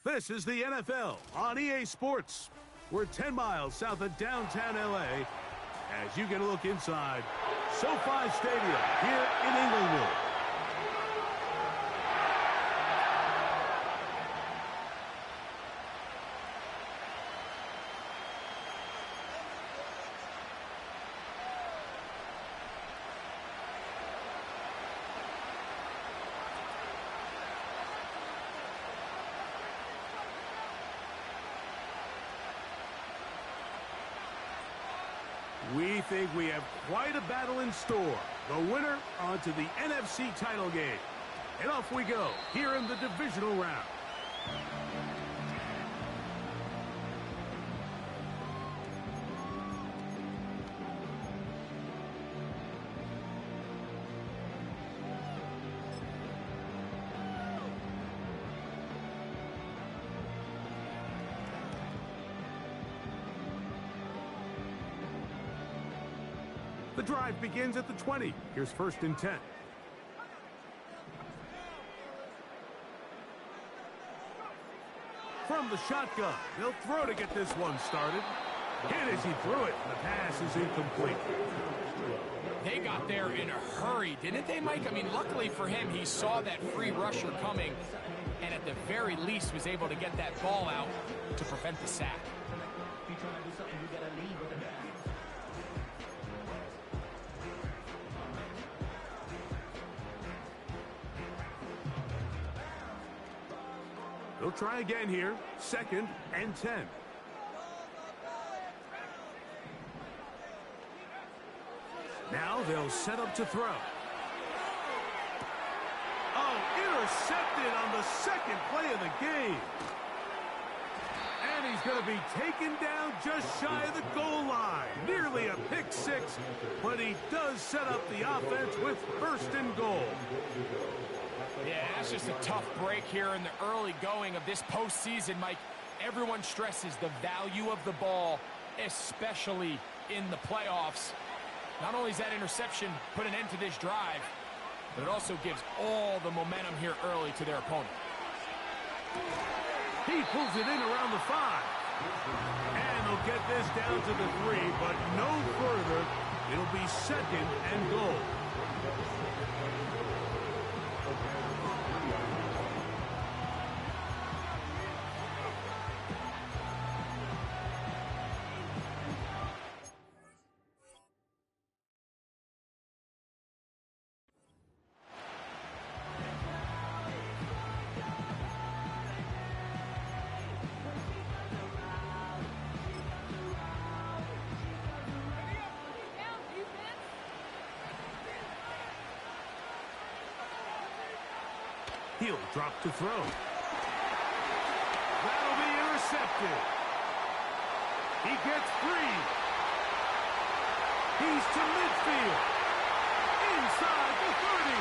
This is the NFL on EA Sports. We're 10 miles south of downtown LA as you get a look inside SoFi Stadium here in Inglewood. We think we have quite a battle in store. The winner onto the NFC title game. And off we go here in the divisional round. The drive begins at the 20. Here's 1st and 10. From the shotgun, they'll throw to get this one started. Hit as he threw it, and the pass is incomplete. They got there in a hurry, didn't they, Mike? I mean, luckily for him, he saw that free rusher coming, and at the very least was able to get that ball out to prevent the sack. They'll try again here. 2nd and 10. Now they'll set up to throw. Oh, intercepted on the 2nd play of the game. And he's going to be taken down just shy of the goal line. Nearly a pick six, but he does set up the offense with 1st and goal. Yeah, that's just a tough break here in the early going of this postseason, Mike. Everyone stresses the value of the ball, especially in the playoffs. Not only does that interception put an end to this drive, but it also gives all the momentum here early to their opponent. He pulls it in around the 5. And they'll get this down to the 3, but no further. It'll be 2nd and goal. He'll drop to throw. That'll be intercepted. He gets free. He's to midfield. Inside the 30.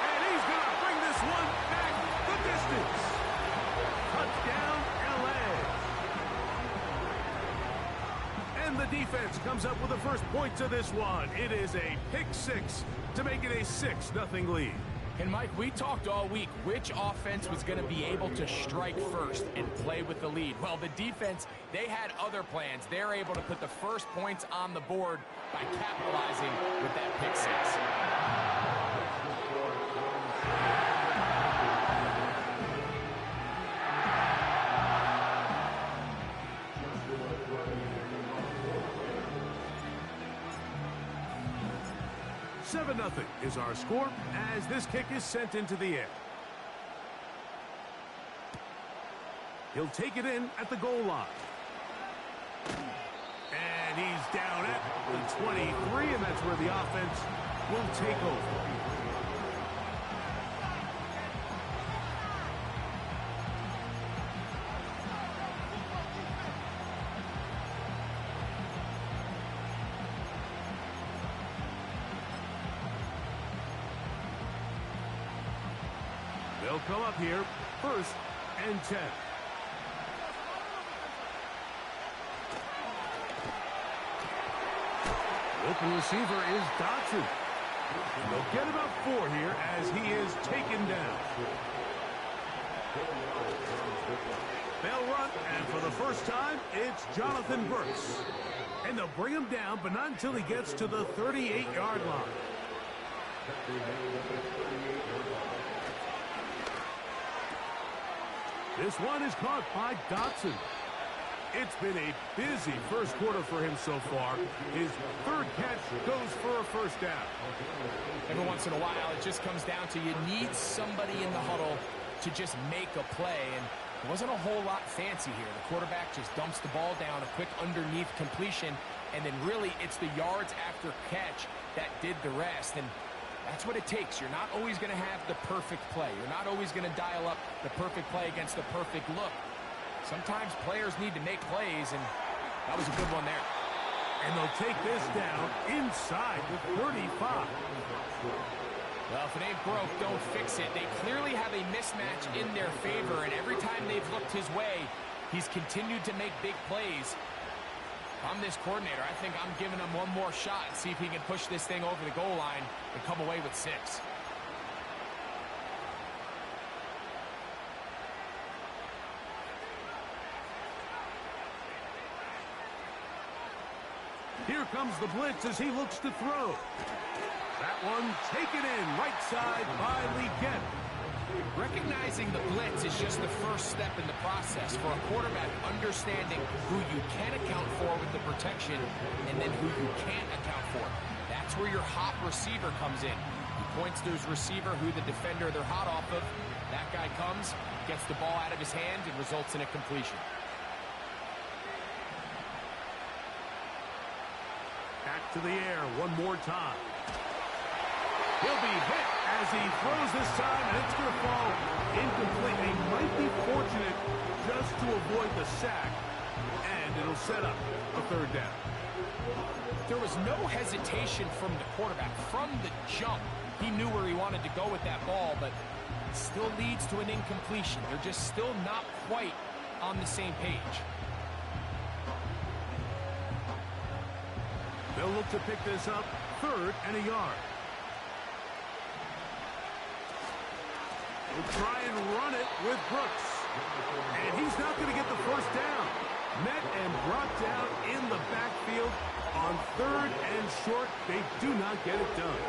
And he's going to bring this one back the distance. Touchdown, LA. And the defense comes up with the first points of this one. It is a pick six to make it a 6-0 lead. And Mike, we talked all week which offense was going to be able to strike first and play with the lead. Well, the defense, they had other plans. They're able to put the first points on the board by capitalizing with that pick six. 7-0 is our score as this kick is sent into the air. He'll take it in at the goal line. And he's down at the 23, and that's where the offense will take over. They'll come up here, 1st and 10. Open receiver is Dotson. They'll get about 4 here as he is taken down. They'll run, and for the first time, it's Jonathan Brooks. And they'll bring him down, but not until he gets to the 38-yard line. This one is caught by Dotson. It's been a busy first quarter for him so far. His third catch goes for a first down. Every once in a while, it just comes down to you need somebody in the huddle to just make a play. And it wasn't a whole lot fancy here. The quarterback just dumps the ball down, a quick underneath completion, and then really it's the yards after catch that did the rest. And that's what it takes. You're not always going to have the perfect play. You're not always going to dial up the perfect play against the perfect look. Sometimes players need to make plays, and that was a good one there. And they'll take this down inside the 35. Well, if it ain't broke, don't fix it. They clearly have a mismatch in their favor, and every time they've looked his way, he's continued to make big plays. If I'm this coordinator, I think I'm giving him one more shot and see if he can push this thing over the goal line and come away with 6. Here comes the blitz as he looks to throw. That one taken in right side by Legette. Recognizing the blitz is just the first step in the process for a quarterback, understanding who you can account for with the protection and then who you can't account for. That's where your hot receiver comes in. He points to his receiver who the defender they're hot off of. That guy comes, gets the ball out of his hand, and results in a completion. Back to the air one more time. He'll be hit as he throws this time, and it's going to fall incomplete. He might be fortunate just to avoid the sack, and it'll set up a third down. There was no hesitation from the quarterback. From the jump, he knew where he wanted to go with that ball, but it still leads to an incompletion. They're just still not quite on the same page. They'll look to pick this up, 3rd and a yard. We'll try and run it with Brooks. And he's not going to get the first down. Met and brought down in the backfield on 3rd and short. They do not get it done.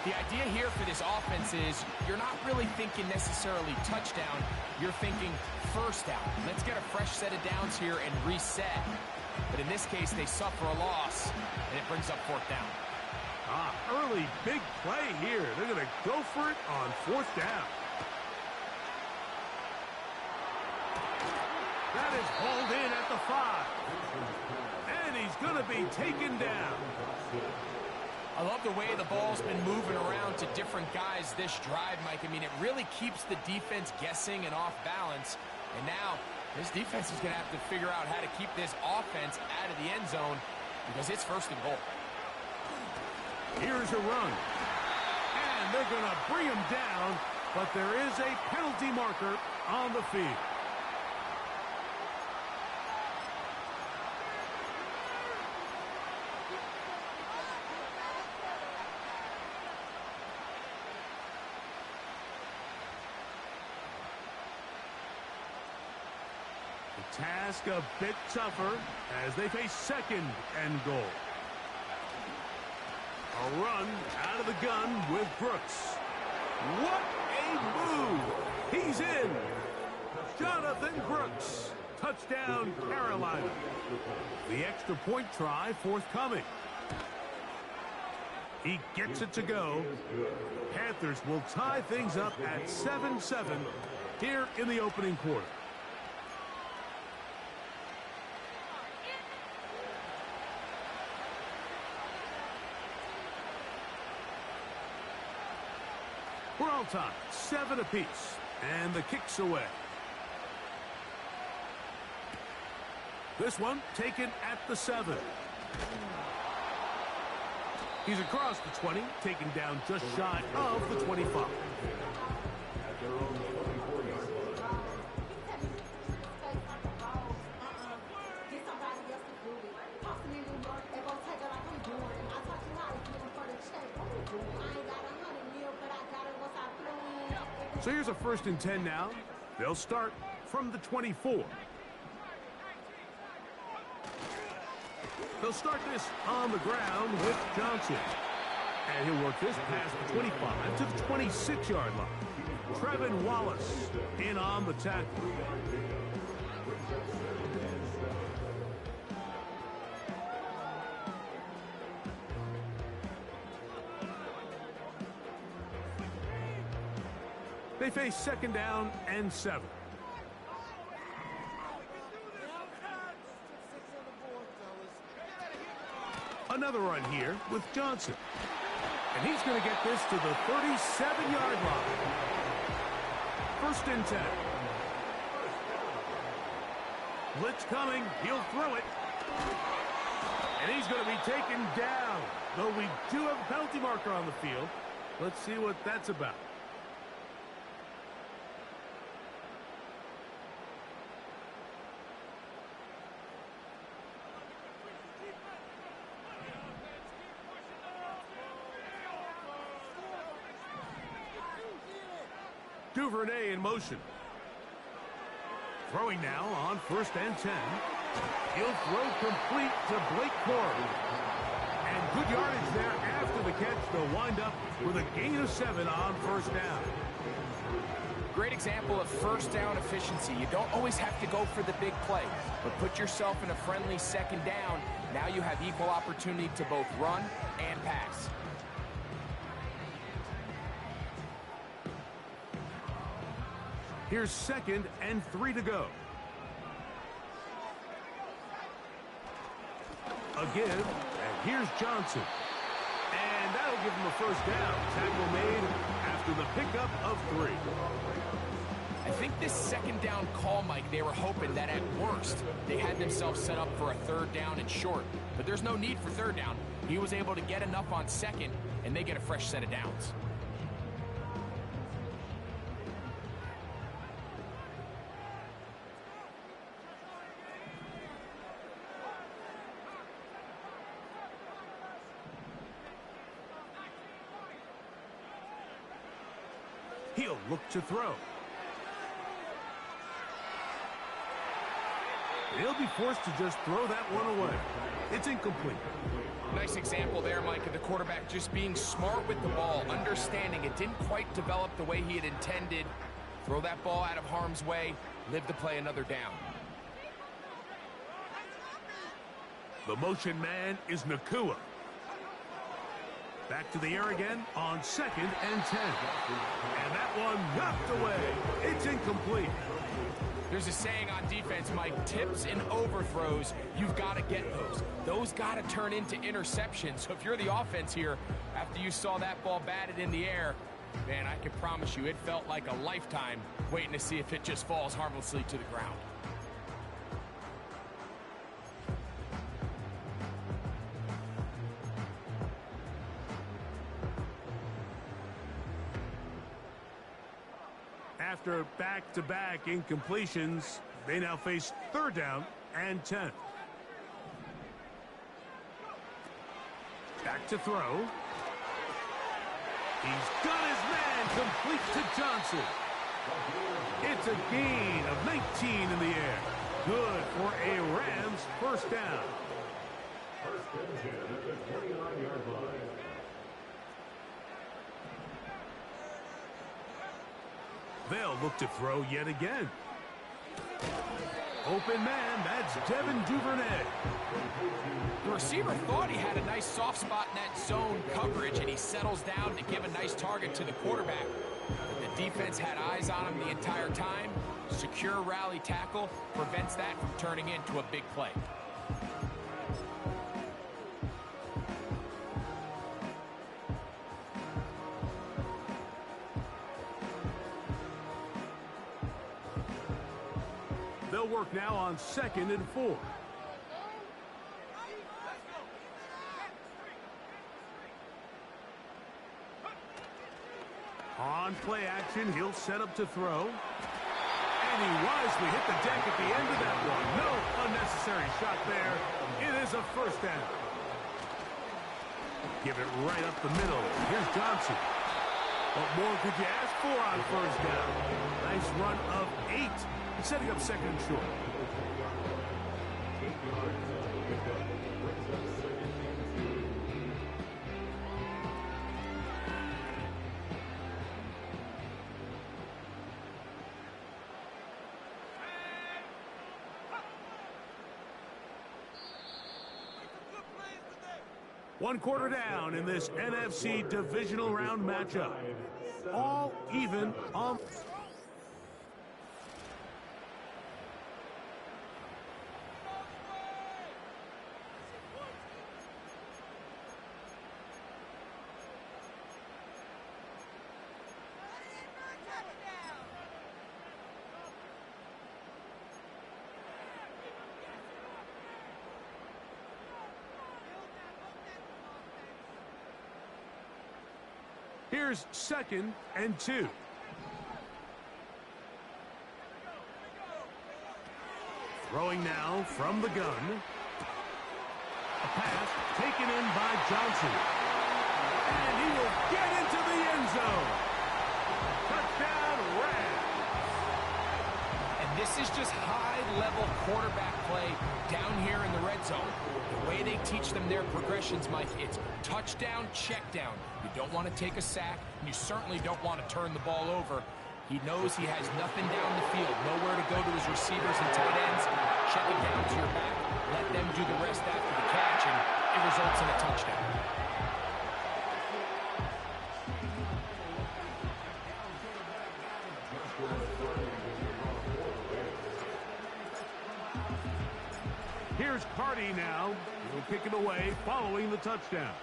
The idea here for this offense is you're not really thinking necessarily touchdown. You're thinking first down. Let's get a fresh set of downs here and reset. But in this case, they suffer a loss, and it brings up 4th down. Early big play here. They're going to go for it on 4th down. That is hauled in at the 5. And he's going to be taken down. I love the way the ball's been moving around to different guys this drive, Mike. I mean, it really keeps the defense guessing and off balance. And now, this defense is going to have to figure out how to keep this offense out of the end zone because it's 1st and goal. Here's a run. And they're going to bring him down, but there is a penalty marker on the field. The task a bit tougher as they face 2nd and goal. A run out of the gun with Brooks. What a move! He's in! Jonathan Brooks. Touchdown, Carolina. The extra point try forthcoming. He gets it to go. Panthers will tie things up at 7-7 here in the opening quarter. We're all tied, 7 apiece, and the kick's away. This one taken at the 7. He's across the 20, taken down just shy of the 25. So here's a 1st and 10 now. They'll start from the 24. They'll start this on the ground with Johnson. And he'll work this past the 25 to the 26-yard line. Trevin Wallace in on the tackle. They face 2nd down and 7. Another run here with Johnson. And he's going to get this to the 37-yard line. 1st and 10. Blitz coming. He'll throw it. And he's going to be taken down. Though we do have a penalty marker on the field. Let's see what that's about. Duvernay in motion. Throwing now on 1st and 10. He'll throw complete to Blake Corey. And good yardage there after the catch. They'll wind up with a gain of 7 on 1st down. Great example of 1st down efficiency. You don't always have to go for the big play, but put yourself in a friendly 2nd down. Now you have equal opportunity to both run and pass. Here's 2nd and 3 to go. Again, and here's Johnson. And that'll give him a 1st down. Tackle made after the pickup of 3. I think this 2nd down call, Mike, they were hoping that at worst they had themselves set up for a 3rd down and short. But there's no need for 3rd down. He was able to get enough on 2nd, and they get a fresh set of downs. He'll look to throw. He'll be forced to just throw that one away. It's incomplete. Nice example there, Mike, of the quarterback just being smart with the ball, understanding it didn't quite develop the way he had intended. Throw that ball out of harm's way, live to play another down. The motion man is Nakua. Back to the air again on 2nd and 10. And that one knocked away. It's incomplete. There's a saying on defense, Mike, tips and overthrows, you've got to get those. Those got to turn into interceptions. So if you're the offense here, after you saw that ball batted in the air, man, I can promise you it felt like a lifetime waiting to see if it just falls harmlessly to the ground. After back-to-back incompletions, they now face 3rd down and 10. Back to throw. He's got his man complete to Johnson. It's a gain of 19 in the air. Good for a Rams 1st down. 1st and 10 at the 29-yard line. They'll look to throw yet again. Open man, that's Devin Duvernay. The receiver thought he had a nice soft spot in that zone coverage, and he settles down to give a nice target to the quarterback. But the defense had eyes on him the entire time. Secure rally tackle prevents that from turning into a big play. They'll work now on 2nd and 4. On play action, he'll set up to throw. And he wisely hit the deck at the end of that one. No unnecessary shot there. It is a 1st down. Give it right up the middle. Here's Johnson. What more could you ask for on first down? Nice run of 8, setting up second and short. One quarter down in this NFC divisional round matchup. All even on. Here's second and 2. Throwing now from the gun. A pass taken in by Johnson. And he will get into the end zone. Touchdown, Rams. And this is just high-level quarterback play down here in the red zone. The way they teach them their progressions, Mike, it's touchdown, check down. You don't want to take a sack, and you certainly don't want to turn the ball over. He knows he has nothing down the field, nowhere to go to his receivers and tight ends. Check it down to your back. Let them do the rest after the catch, and it results in a touchdown. Here's Carty now. He'll kick it away following the touchdown.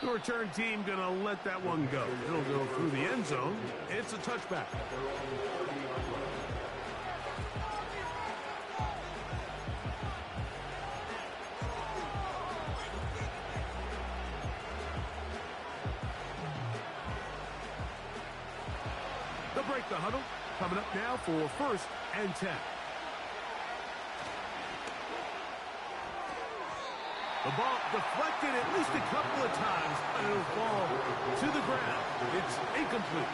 The return team going to let that one go. It'll go through the end zone. It's a touchback. They'll break the huddle. Coming up now for first and 10. The ball deflected at least a couple of times, and it'll fall to the ground. It's incomplete.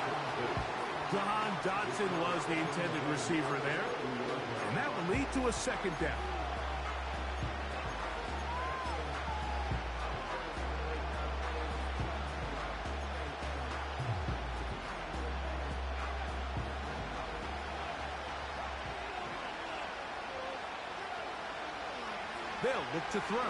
Jahan Dotson was the intended receiver there, and that will lead to a second down. They'll look to throw.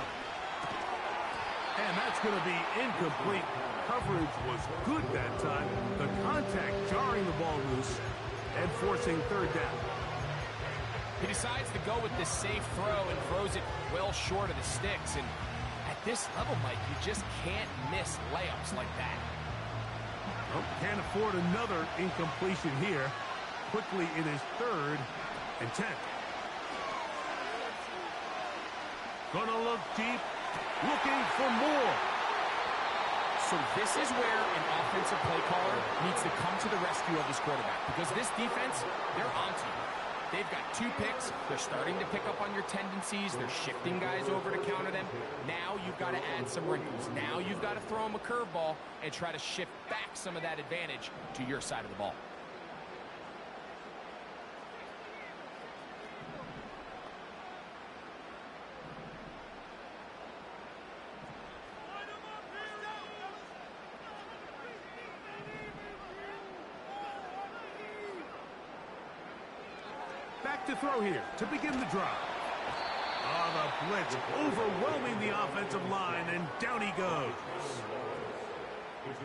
And that's going to be incomplete. Coverage was good that time. The contact jarring the ball loose and forcing third down. He decides to go with this safe throw and throws it well short of the sticks. And at this level, Mike, you just can't miss layups like that. Well, can't afford another incompletion here. Quickly in his third and 10. Gonna look deep. Looking for more. So this is where an offensive play caller needs to come to the rescue of his quarterback, because this defense, they're onto you. They've got 2 picks. They're starting to pick up on your tendencies. They're shifting guys over to counter them. Now you've got to add some wrinkles. Now you've got to throw them a curveball and try to shift back some of that advantage to your side of the ball. Back to throw here to begin the drive. The blitz overwhelming the offensive line, and down he goes.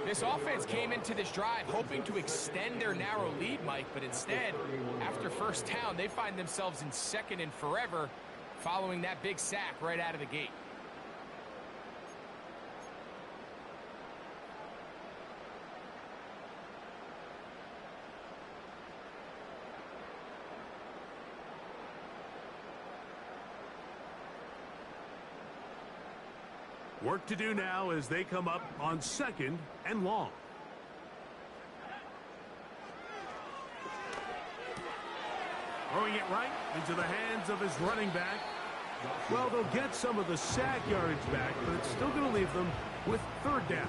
This offense came into this drive hoping to extend their narrow lead, Mike, but instead, after first down, they find themselves in second and forever following that big sack right out of the gate. Work to do now as they come up on second and long. Throwing it right into the hands of his running back. Well, they'll get some of the sack yardage back, but it's still going to leave them with third down.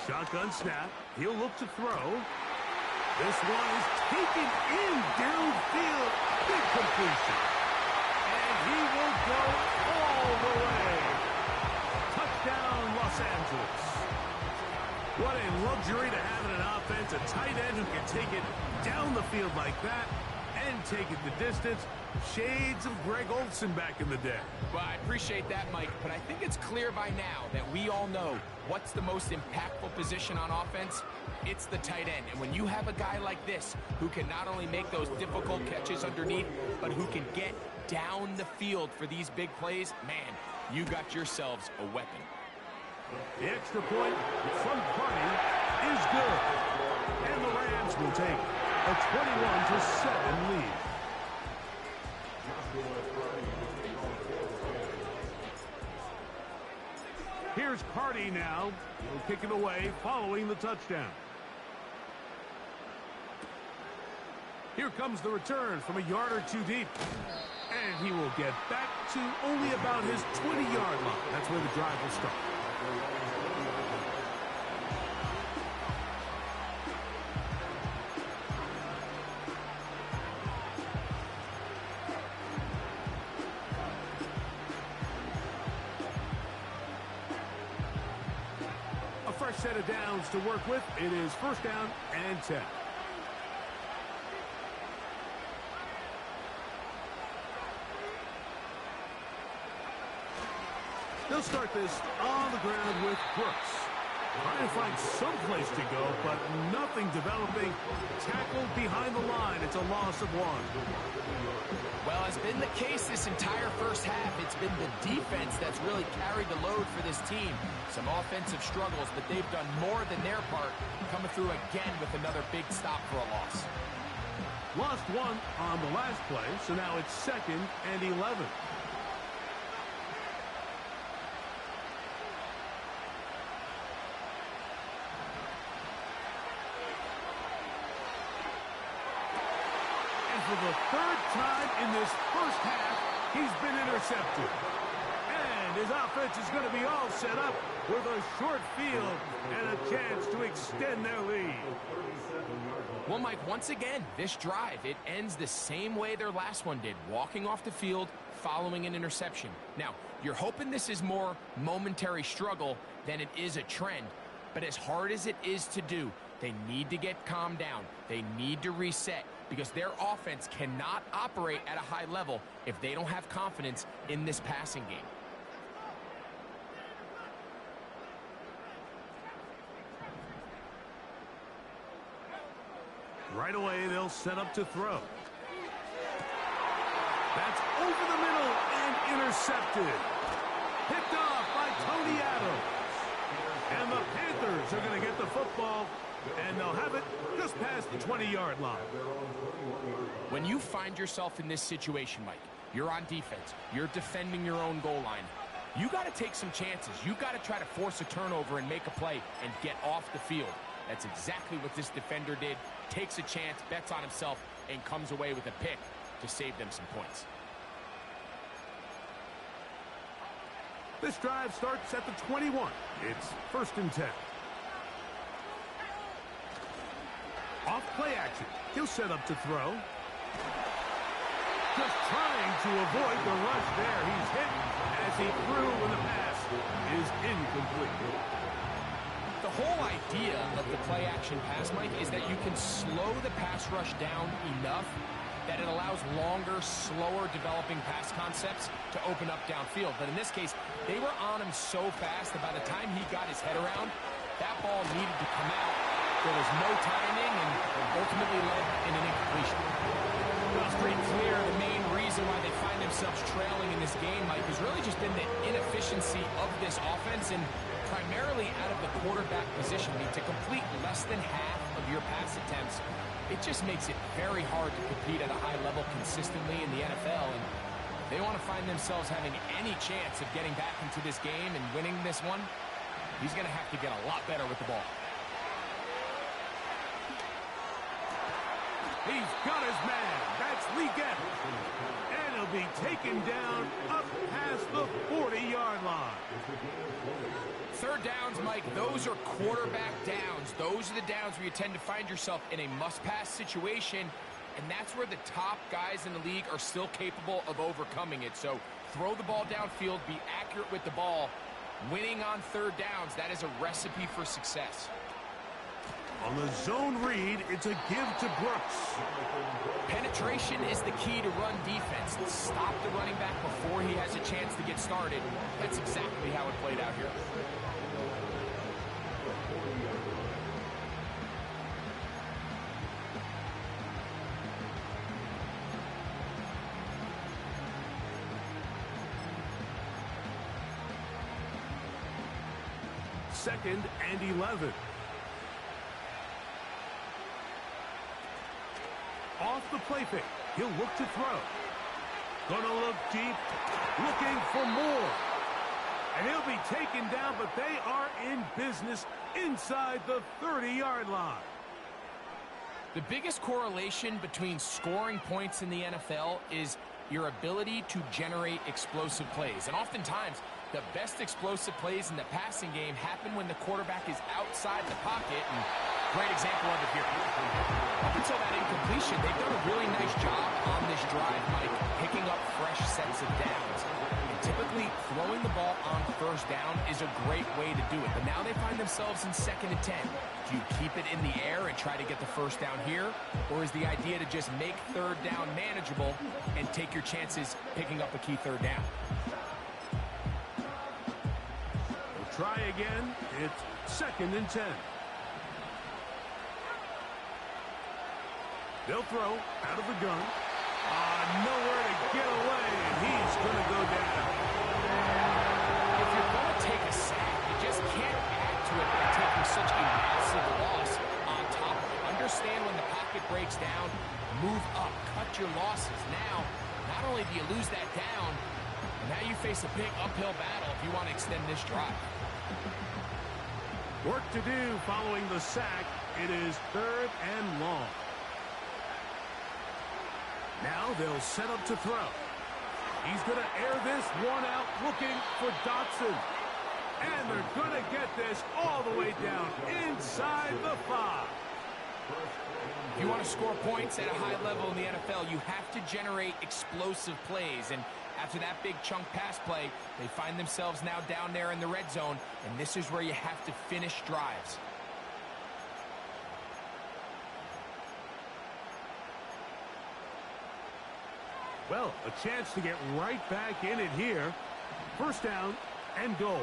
Shotgun snap. He'll look to throw. This one is taken in downfield. Big completion. And he will go all the way. Touchdown, Los Angeles. What a luxury to have in an offense. A tight end who can take it down the field like that and take it the distance. Shades of Greg Olsen back in the day. Well, I appreciate that, Mike, but I think it's clear by now that we all know what's the most impactful position on offense. It's the tight end. And when you have a guy like this who can not only make those difficult catches underneath, but who can get down the field for these big plays, man, you got yourselves a weapon. The extra point from Carney is good. And the Rams will take a 21-7 lead. Here's Cardi now. He'll kick it away following the touchdown. Here comes the return from a yard or two deep. And he will get back to only about his 20-yard line. That's where the drive will start. Set of downs to work with. It is first down and 10. They'll start this on the ground with Brooks. Trying to find some place to go, but nothing developing. Tackled behind the line. It's a loss of one. Well, as been the case this entire first half, it's been the defense that's really carried the load for this team. Some offensive struggles, but they've done more than their part, coming through again with another big stop for a loss. Lost one on the last play, so now it's 2nd and 11. For the third time in this first half, he's been intercepted. And his offense is going to be all set up with a short field and a chance to extend their lead. Well, Mike, once again, this drive, it ends the same way their last one did, walking off the field following an interception. Now, you're hoping this is more momentary struggle than it is a trend, but as hard as it is to do, they need to get calmed down. They need to reset, because their offense cannot operate at a high level if they don't have confidence in this passing game. Right away, they'll set up to throw. That's over the middle and intercepted. Picked off by Tony Adams. And the Panthers are going to get the football, and they'll have it just past the 20-yard line. When you find yourself in this situation, Mike, you're on defense, you're defending your own goal line, you got to take some chances. You got to try to force a turnover and make a play and get off the field. That's exactly what this defender did. Takes a chance, bets on himself, and comes away with a pick to save them some points. This drive starts at the 21. It's 1st and 10. Off play action. He'll set up to throw. Just trying to avoid the rush there. He's hit as he threw when the pass is incomplete. The whole idea of the play action pass, Mike, is that you can slow the pass rush down enough that it allows longer, slower developing pass concepts to open up downfield. But in this case, they were on him so fast that by the time he got his head around, that ball needed to come out, There was no timing and ultimately led in an incompletion. Well, it's pretty clear the main reason why they find themselves trailing in this game, Mike, has really just been the inefficiency of this offense and primarily out of the quarterback position. I mean, to complete less than half of your pass attempts, it just makes it very hard to compete at a high level consistently in the NFL. And if they want to find themselves having any chance of getting back into this game and winning this one, he's going to have to get a lot better with the ball. He's got his man. That's Leggett. And he'll be taken down up past the 40-yard line. Third downs, Mike, those are quarterback downs. Those are the downs where you tend to find yourself in a must-pass situation, and that's where the top guys in the league are still capable of overcoming it. So throw the ball downfield, be accurate with the ball. Winning on third downs, that is a recipe for success. On the zone read, it's a give to Brooks. Penetration is the key to run defense. Stop the running back before he has a chance to get started. That's exactly how it played out here. Second and 11. Off the play fake. He'll look to throw. Gonna look deep. Looking for more. And he'll be taken down, but they are in business inside the 30-yard line. The biggest correlation between scoring points in the NFL is your ability to generate explosive plays. And oftentimes, the best explosive plays in the passing game happen when the quarterback is outside the pocket. And great example of it here. Up until that incompletion, they've done a really nice job on this drive, Mike, picking up fresh sets of downs. And typically, throwing the ball on first down is a great way to do it. But now they find themselves in 2nd and 10. Do you keep it in the air and try to get the first down here? Or is the idea to just make third down manageable and take your chances picking up a key third down? Try again. It's 2nd and 10. They'll throw out of the gun. Nowhere to get away, and he's going to go down. If you're going to take a sack, you just can't add to it by taking such a massive loss on top of it. Understand when the pocket breaks down, move up, cut your losses. Now, not only do you lose that down, but now you face a big uphill battle if you want to extend this drive. Work to do following the sack. It is 3rd and long. Now they'll set up to throw. He's going to air this one out, looking for Dotson. And they're going to get this all the way down inside the 5. If you want to score points at a high level in the NFL, you have to generate explosive plays. And after that big chunk pass play, they find themselves now down there in the red zone, and this is where you have to finish drives. Well, a chance to get right back in it here. First down and goal.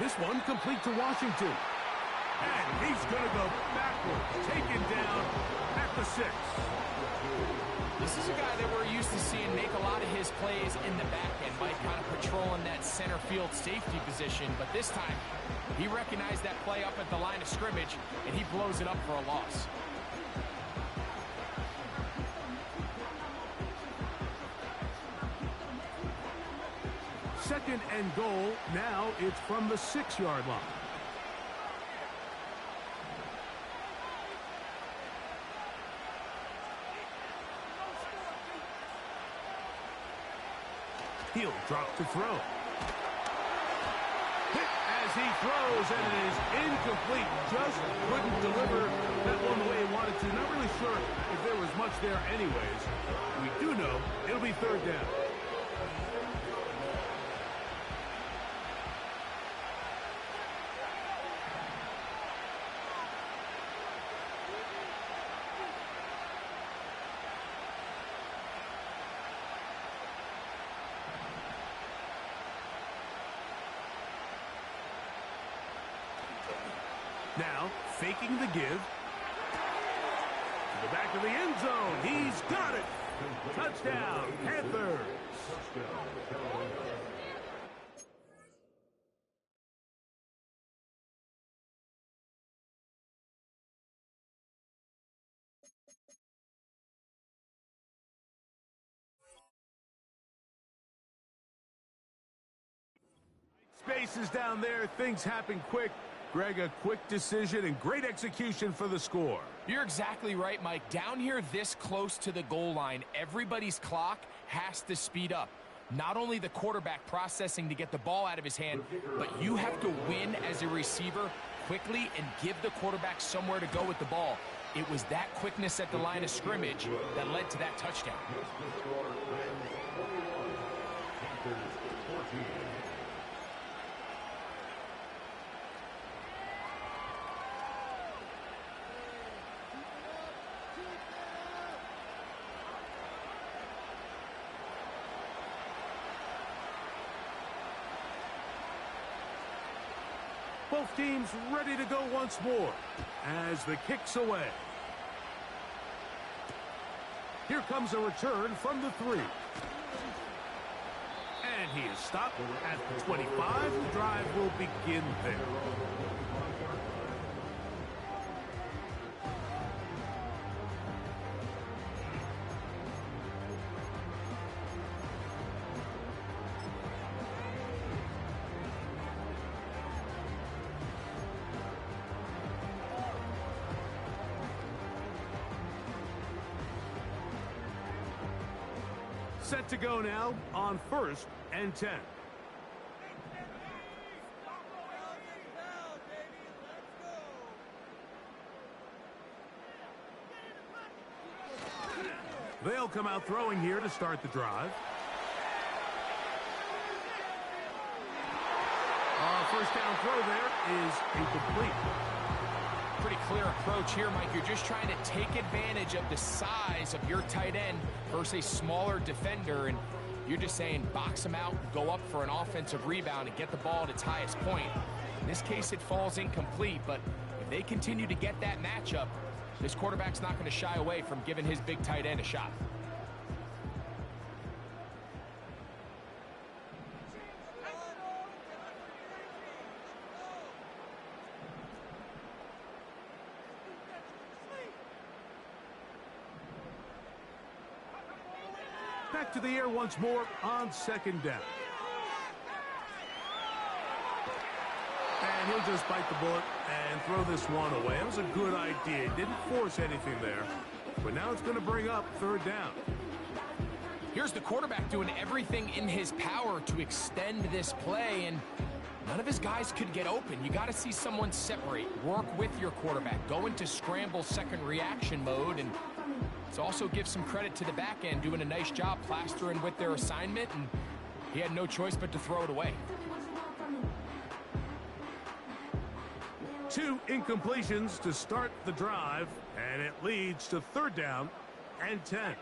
This one complete to Washington. And he's going to go backwards, taken down at the 6. This is a guy that we're used to seeing make a lot of his plays in the back end, Mike, kind of patrolling that center field safety position. But this time, he recognized that play up at the line of scrimmage, and he blows it up for a loss. Second and goal. Now it's from the 6-yard line. He'll drop to throw. Hit as he throws, and it is incomplete. Just couldn't deliver that one the way he wanted to. Not really sure if there was much there anyways. We do know it'll be 3rd down. Now, faking the give. To the back of the end zone. He's got it. Touchdown, Panthers. Spaces down there. Things happen quick. Greg, a quick decision and great execution for the score. You're exactly right, Mike. Down here this close to the goal line, everybody's clock has to speed up. Not only the quarterback processing to get the ball out of his hand, but you have to win as a receiver quickly and give the quarterback somewhere to go with the ball. It was that quickness at the line of scrimmage that led to that touchdown. Both teams ready to go once more as the kick's away. Here comes a return from the 3. And he is stopped at the 25. The drive will begin there. Set to go now on 1st and 10. They'll come out throwing here to start the drive. First down throw there is incomplete. Pretty clear approach here, Mike. You're just trying to take advantage of the size of your tight end versus a smaller defender, and you're just saying box him out, go up for an offensive rebound, and get the ball at its highest point. In this case, it falls incomplete, but if they continue to get that matchup, this quarterback's not going to shy away from giving his big tight end a shot. Back to the air once more on 2nd down. And he'll just bite the bullet and throw this one away. It was a good idea. Didn't force anything there. But now it's going to bring up 3rd down. Here's the quarterback doing everything in his power to extend this play, and none of his guys could get open. You got to see someone separate, work with your quarterback, go into scramble second reaction mode, and let's also give some credit to the back end doing a nice job plastering with their assignment, and he had no choice but to throw it away. 2 incompletions to start the drive, and it leads to 3rd down and 10.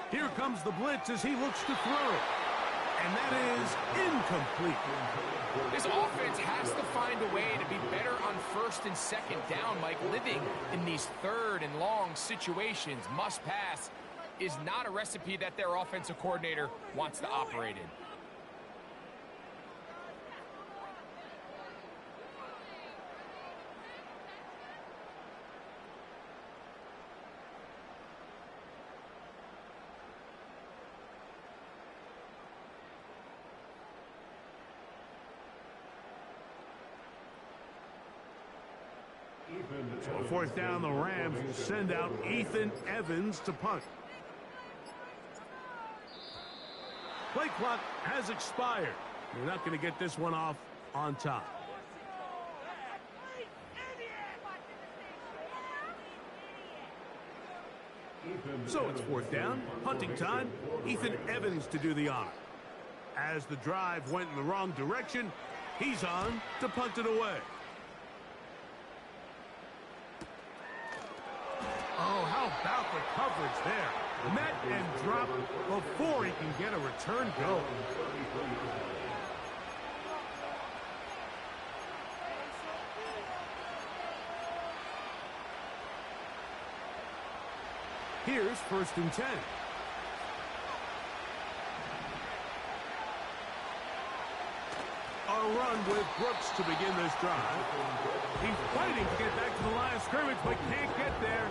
Here comes the blitz as he looks to throw. And that is incomplete. This offense has to find a way to be better on 1st and 2nd down, Mike. Living in these 3rd and long situations, must pass, is not a recipe that their offensive coordinator wants to operate in. So 4th down, the Rams will send out Ethan Evans to punt. Play clock has expired. You're not going to get this one off on top. So it's 4th down, punting time. Ethan Evans to do the honor. As the drive went in the wrong direction, he's on to punt it away. Oh, how about the coverage there? Met and dropped before he can get a return go. Here's 1st and 10. A run with Brooks to begin this drive. He's fighting to get back to the line of scrimmage, but can't get there.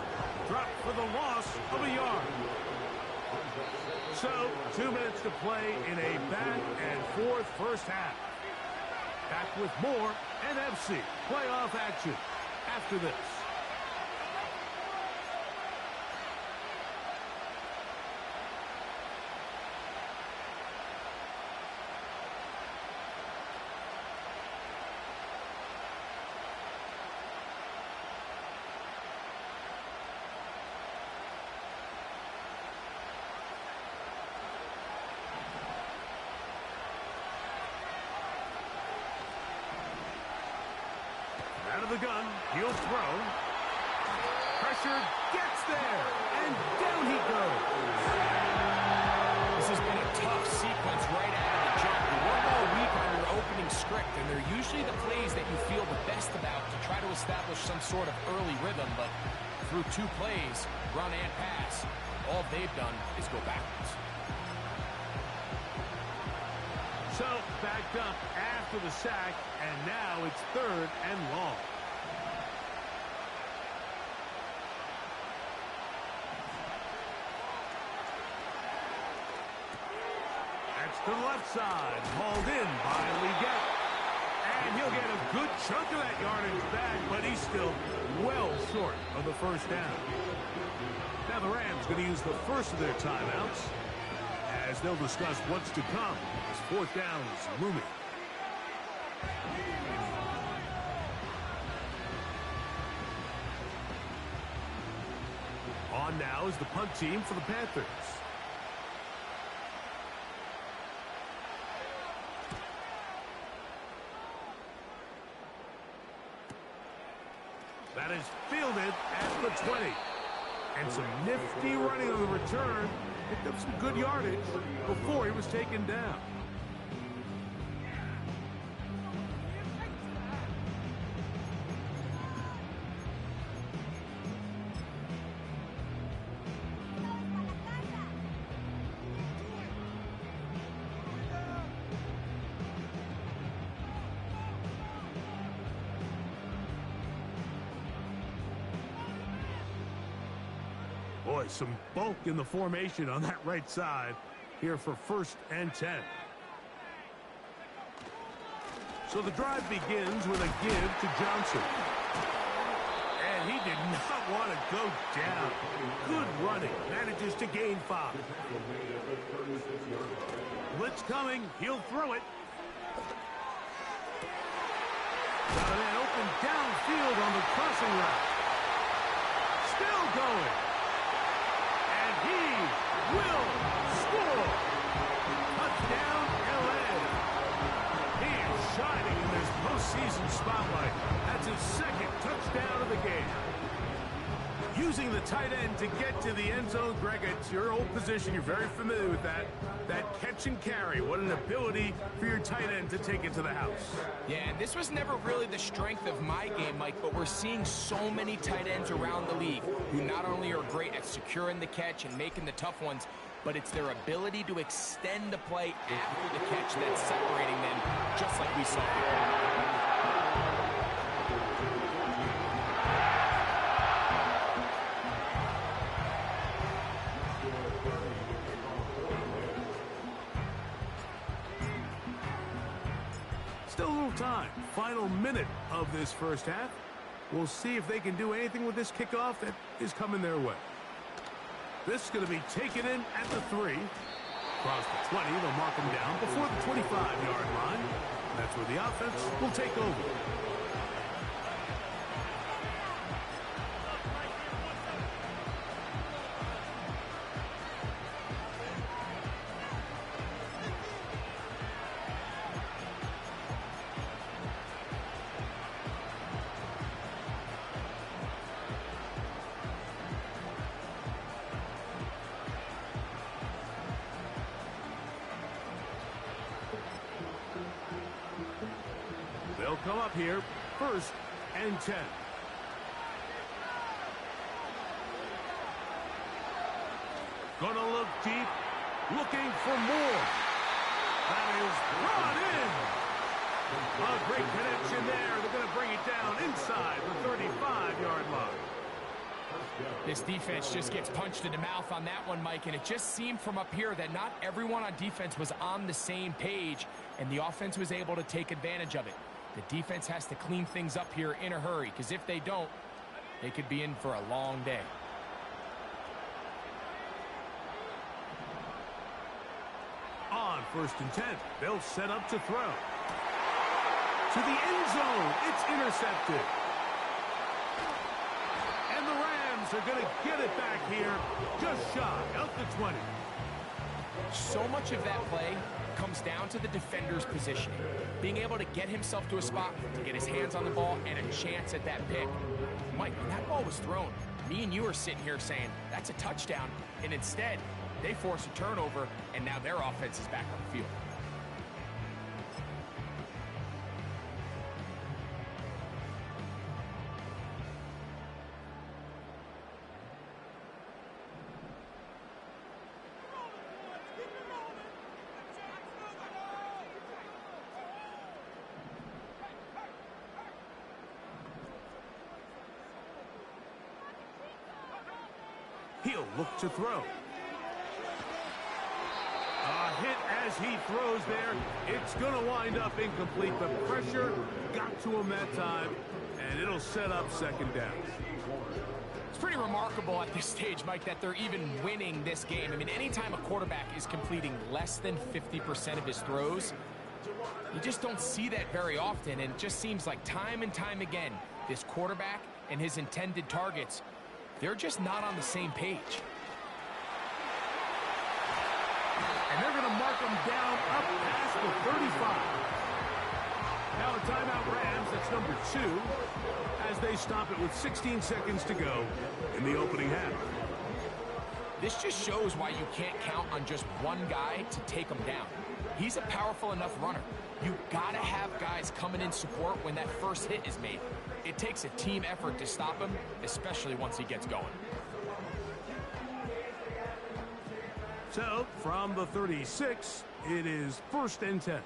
Dropped for the loss of a yard. So, 2 minutes to play in a back-and-forth first half. Back with more NFC playoff action after this. Out of the gun, he'll throw. Pressure gets there, and down he goes. This has been a tough sequence right out of the jump. You work all week on your opening script, and they're usually the plays that you feel the best about to try to establish some sort of early rhythm, but through 2 plays, run and pass, all they've done is go backwards. So, backed up after the sack, and now it's 3rd and long. That's to the left side, hauled in by Leggett. And he'll get a good chunk of that yardage back, but he's still well short of the 1st down. Now the Rams going to use the first of their timeouts, as they'll discuss what's to come as 4th down is looming. On now is the punt team for the Panthers. That is fielded at the 20. And some nifty running on the return. Picked up some good yardage before he was taken down. Boy, some bulk in the formation on that right side here for 1st and 10. So the drive begins with a give to Johnson. And he did not want to go down. Good running. Manages to gain 5. Blitz coming. He'll throw it. Got a man open downfield on the crossing route. Still going. He will score. Touchdown, L.A. He is shining in this postseason spotlight. That's his 2nd touchdown of the game. Using the tight end to get to the end zone, Greg, it's your old position. You're very familiar with that. That catch and carry. What an ability for your tight end to take it to the house. Yeah, and this was never really the strength of my game, Mike, but we're seeing so many tight ends around the league who not only are great at securing the catch and making the tough ones, but it's their ability to extend the play after the catch that's separating them, just like we saw here. Still a little time. Final minute of this first half. We'll see if they can do anything with this kickoff that is coming their way. This is going to be taken in at the 3. Across the 20, they'll mark him down before the 25-yard line. That's where the offense will take over. They'll come up here, 1st and 10. look deep, looking for more. That is brought in. A great connection there. They're going to bring it down inside the 35-yard line. This defense just gets punched in the mouth on that one, Mike, and it just seemed from up here that not everyone on defense was on the same page, and the offense was able to take advantage of it. The defense has to clean things up here in a hurry, because if they don't, they could be in for a long day. On 1st and 10, they'll set up to throw. To the end zone, it's intercepted. And the Rams are going to get it back here, just shy of the 20. So much of that play comes down to the defender's positioning. Being able to get himself to a spot, to get his hands on the ball, and a chance at that pick. Mike, when that ball was thrown, me and you are sitting here saying, that's a touchdown, and instead, they force a turnover, and now their offense is back on the field. He'll look to throw. A hit as he throws there. It's going to wind up incomplete. The pressure got to him that time, and it'll set up 2nd down. It's pretty remarkable at this stage, Mike, that they're even winning this game. I mean, anytime a quarterback is completing less than 50% of his throws, you just don't see that very often, and it just seems like time and time again, this quarterback and his intended targets, they're just not on the same page. And they're going to mark them down up past the 35. Now a timeout Rams, that's number 2, as they stop it with 16 seconds to go in the opening half. This just shows why you can't count on just one guy to take him down. He's a powerful enough runner. You've got to have guys coming in support when that first hit is made. It takes a team effort to stop him, especially once he gets going. So, from the 36, it is 1st and 10.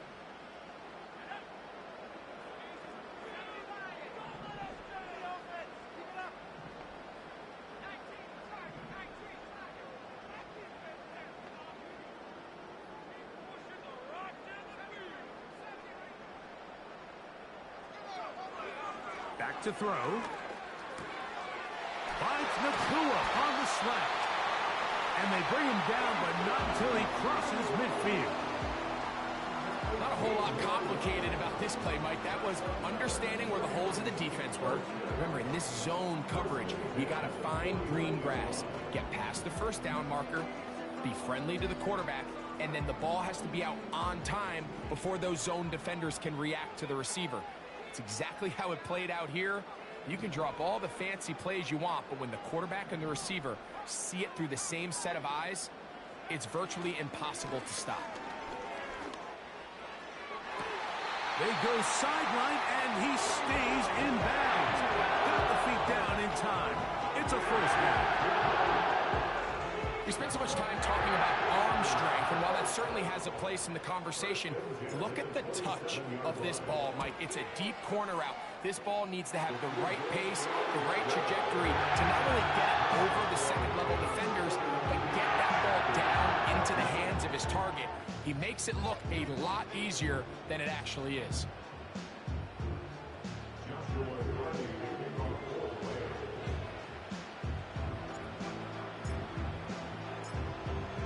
Back to throw. Finds Nakua on the slant. And they bring him down, but not until he crosses midfield. Not a whole lot complicated about this play, Mike. That was understanding where the holes of the defense were. Remember, in this zone coverage, you got to find green grass. Get past the 1st down marker, be friendly to the quarterback, and then the ball has to be out on time before those zone defenders can react to the receiver. It's exactly how it played out here. You can drop all the fancy plays you want, but when the quarterback and the receiver see it through the same set of eyes, it's virtually impossible to stop. They go sideline, and he stays in bounds. Got the feet down in time. It's a 1st down. We spent so much time talking about arm strength, and while that certainly has a place in the conversation, look at the touch of this ball, Mike. It's a deep corner route. This ball needs to have the right pace, the right trajectory to not only get it over the 2nd-level defenders, but get that ball down into the hands of his target. He makes it look a lot easier than it actually is.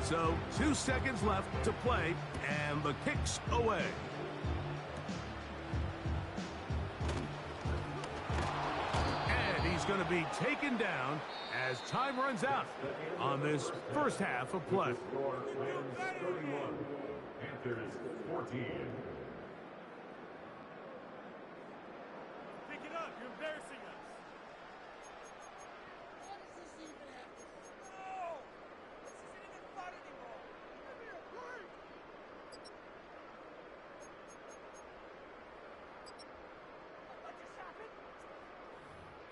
So 2 seconds left to play, and the kick's away. And he's going to be taken down as time runs out on this 1st half of play. Panthers 14. Pick it up, you're embarrassing us.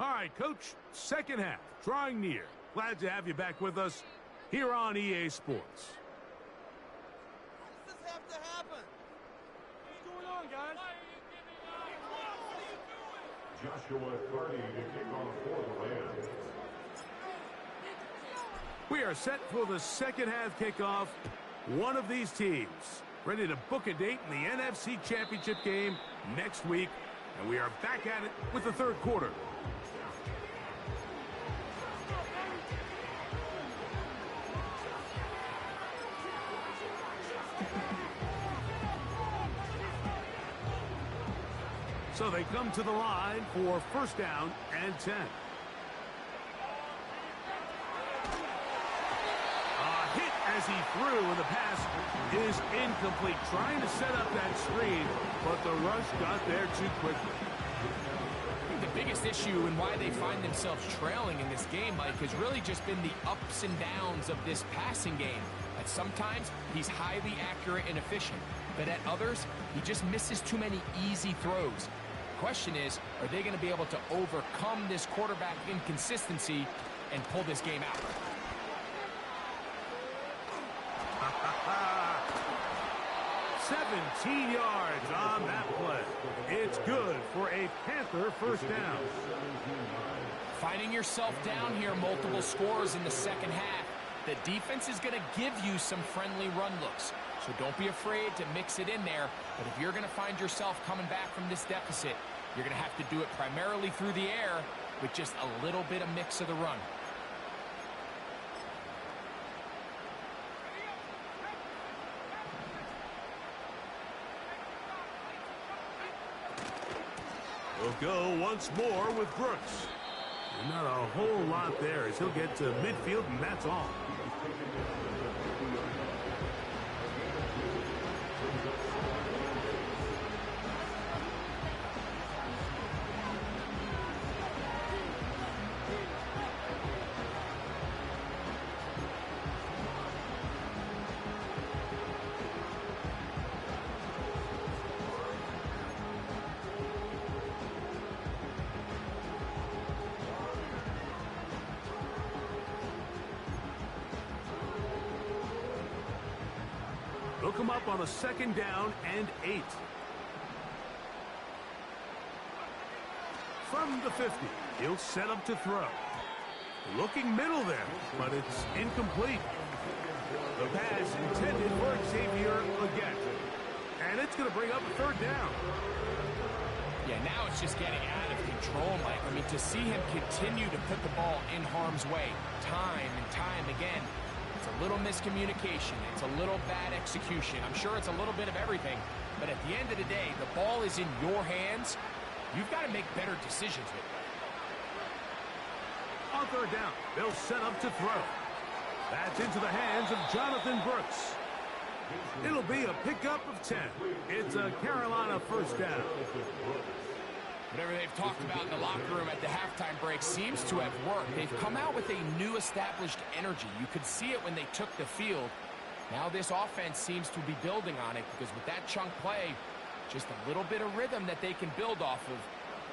All right, Coach, 2nd half, drawing near. Glad to have you back with us. here on EA Sports. Does this have to happen? What's going on, guys? Joshua Carty to kick off for the Rams. We are set for the second half kickoff. One of these teams ready to book a date in the NFC Championship game next week. And we are back at it with the third quarter. So they come to the line for first down and 10. Hit as he threw, and the pass is incomplete. Trying to set up that screen, but the rush got there too quickly. The biggest issue and why they find themselves trailing in this game, Mike, has really just been the ups and downs of this passing game. At sometimes, he's highly accurate and efficient, but at others, he just misses too many easy throws. The question is, are they going to be able to overcome this quarterback inconsistency and pull this game out? 17 yards on that play. It's good for a Panther first down. Finding yourself down here, multiple scores in the second half. The defense is going to give you some friendly run looks, so don't be afraid to mix it in there. But if you're going to find yourself coming back from this deficit, you're going to have to do it primarily through the air with just a little bit of mix of the run. We'll go once more with Brooks. And not a whole lot there as he'll get to midfield, and that's all. They'll come up on a second down and 8. From the 50, he'll set up to throw. Looking middle there, but it's incomplete. The pass intended for Xavier again. And it's going to bring up a third down. Yeah, now it's just getting out of control, Mike. I mean, to see him continue to put the ball in harm's way time and time again, it's a little miscommunication. It's a little bad execution. I'm sure it's a little bit of everything. But at the end of the day, the ball is in your hands. You've got to make better decisions with it. On third down, they'll set up to throw. That's into the hands of Jonathan Brooks. It'll be a pickup of 10. It's a Carolina first down. Whatever they've talked about in the locker room at the halftime break seems to have worked. They've come out with a new established energy. You could see it when they took the field. Now this offense seems to be building on it because with that chunk play, just a little bit of rhythm that they can build off of.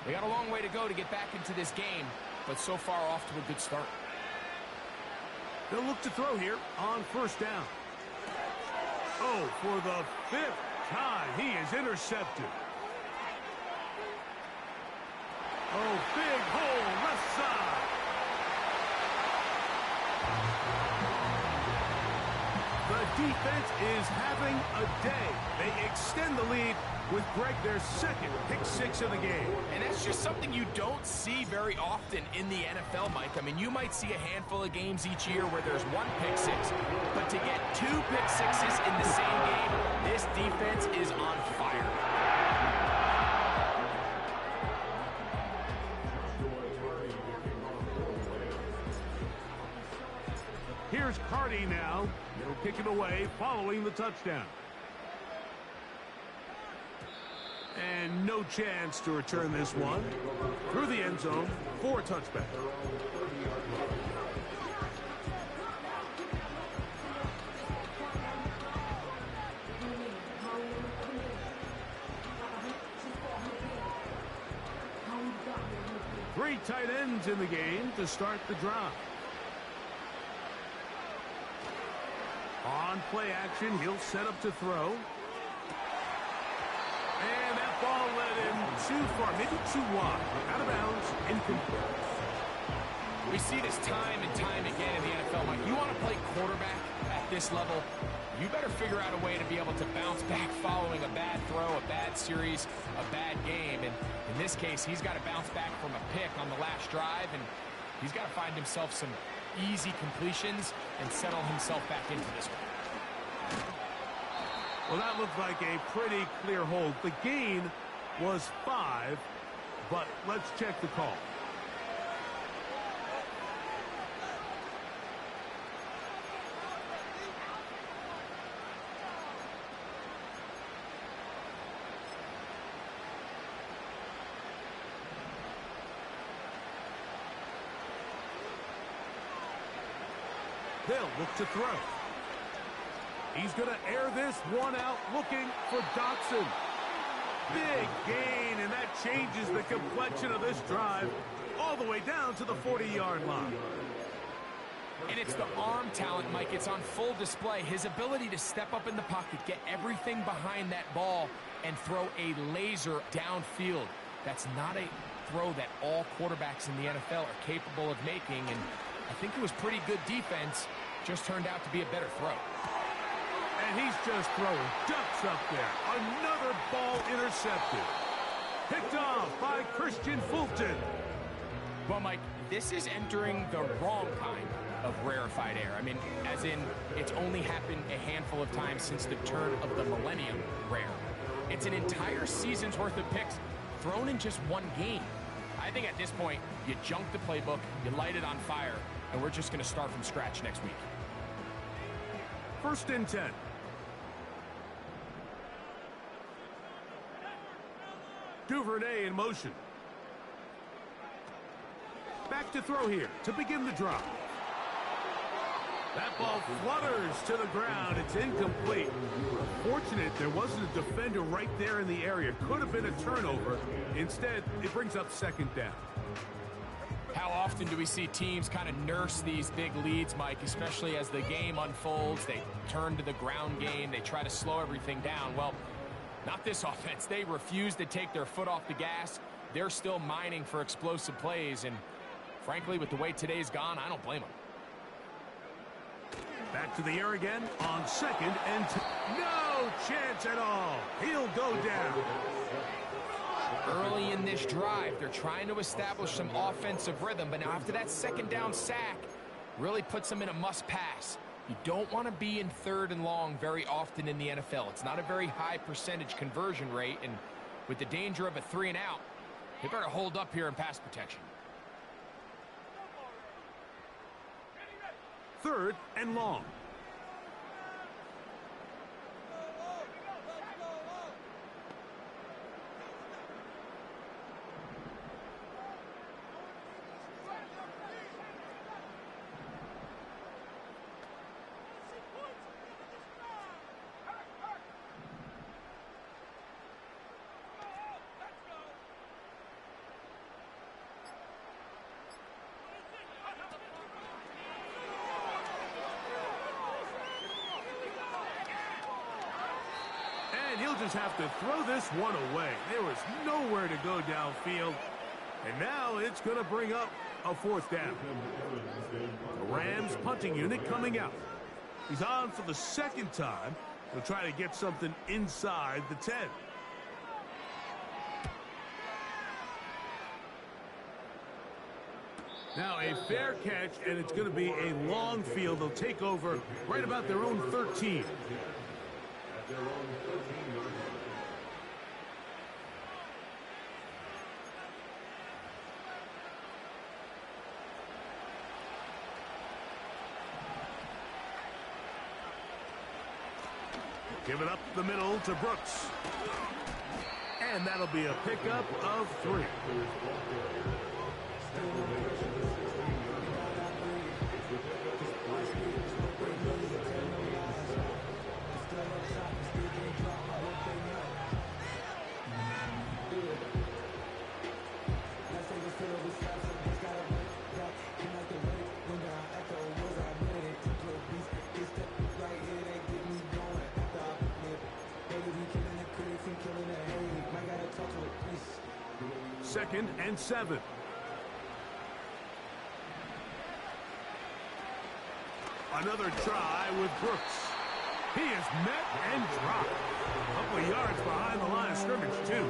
They got a long way to go to get back into this game, but so far off to a good start. They'll look to throw here on first down. Oh, for the 5th time, he is intercepted. Oh, big hole, left side. The defense is having a day. They extend the lead with Greg their second pick-6 of the game. And that's just something you don't see very often in the NFL, Mike. I mean, you might see a handful of games each year where there's one pick-6, but to get 2 pick-6s in the same game, this defense is on fire. Here's Carty now. He'll kick it away following the touchdown. And no chance to return this one. Through the end zone for a touchback. Three tight ends in the game to start the drive. On play action, he'll set up to throw. And that ball led him too far, maybe too wide. Out of bounds, incomplete. We see this time and time again in the NFL, Mike. You want to play quarterback at this level, you better figure out a way to be able to bounce back following a bad throw, a bad series, a bad game. And in this case, he's got to bounce back from a pick on the last drive, and he's got to find himself some easy completions and settle himself back into this one. Well, that looked like a pretty clear hold. The gain was 5, but let's check the call. They'll look to throw. He's going to air this one out, looking for Dotson. Big gain, and that changes the complexion of this drive all the way down to the 40-yard line. And it's the arm talent, Mike. It's on full display. His ability to step up in the pocket, get everything behind that ball, and throw a laser downfield. That's not a throw that all quarterbacks in the NFL are capable of making, and I think it was pretty good defense. Just turned out to be a better throw. And he's just throwing ducks up there. Another ball intercepted. Picked off by Christian Fulton. Well, Mike, this is entering the wrong kind of rarefied air. I mean, as in, it's only happened a handful of times since the turn of the millennium rare. It's an entire season's worth of picks thrown in just one game. I think at this point, you junk the playbook, you light it on fire, and we're just going to start from scratch next week. 1st and 10. Duvernay in motion. Back to throw here to begin the drive. That ball flutters to the ground. It's incomplete. Fortunate there wasn't a defender right there in the area. Could have been a turnover. Instead, it brings up 2nd down. How often do we see teams kind of nurse these big leads, Mike, especially as the game unfolds? They turn to the ground game. They try to slow everything down. Well, not this offense. They refuse to take their foot off the gas. They're still mining for explosive plays, and frankly, with the way today's gone, I don't blame them. Back to the air again on 2nd and 10. No chance at all. He'll go down. Early in this drive, they're trying to establish some offensive rhythm, but now after that 2nd down sack, really puts them in a must-pass. You don't want to be in 3rd and long very often in the NFL. It's not a very high percentage conversion rate, and with the danger of a 3 and out, they better hold up here in pass protection. 3rd and long. And he'll just have to throw this one away. There was nowhere to go downfield. And now it's going to bring up a 4th down. The Rams punting unit coming out. He's on for the 2nd time. He'll try to get something inside the 10. Now a fair catch, and it's going to be a long field. They'll take over right about their own 13. Give it up the middle to Brooks. And that'll be a pickup of 3. 2nd and 7. Another try with Brooks. He is met and dropped. A couple of yards behind the line of scrimmage, too.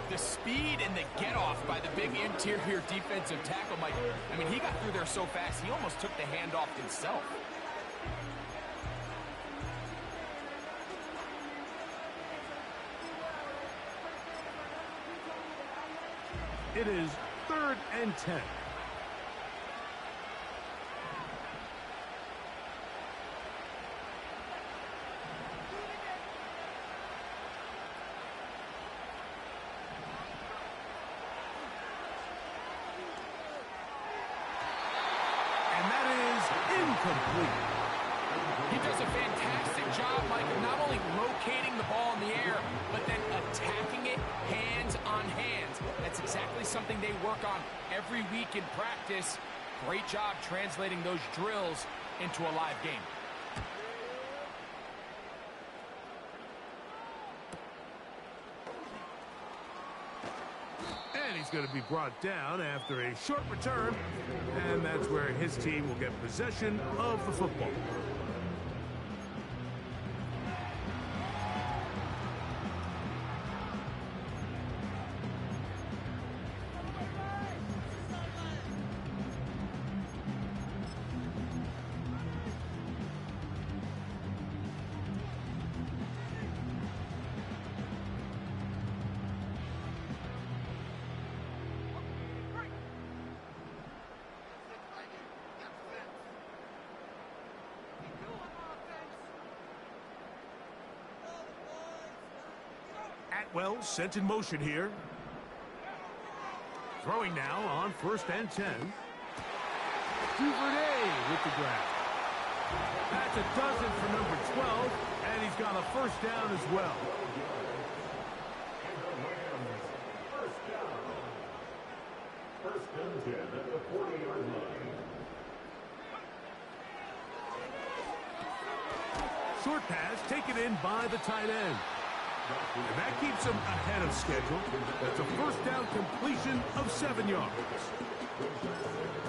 The speed and the get-off by the big interior defensive tackle, Mike. I mean, he got through there so fast, he almost took the handoff himself. It is 3rd and 10. Incomplete. He does a fantastic job, Mike, of not only locating the ball in the air, but then attacking it hands on hands. That's exactly something they work on every week in practice. Great job translating those drills into a live game. And he's going to be brought down after a short return, and that's where his team will get possession of the football. Atwell sent in motion here. Throwing now on 1st and 10. Duvernay with the grab. That's a dozen for number 12, and he's got a 1st down as well. First and 10 at the 40-yard line. Short pass taken in by the tight end. And that keeps him ahead of schedule. That's a 1st down completion of 7 yards.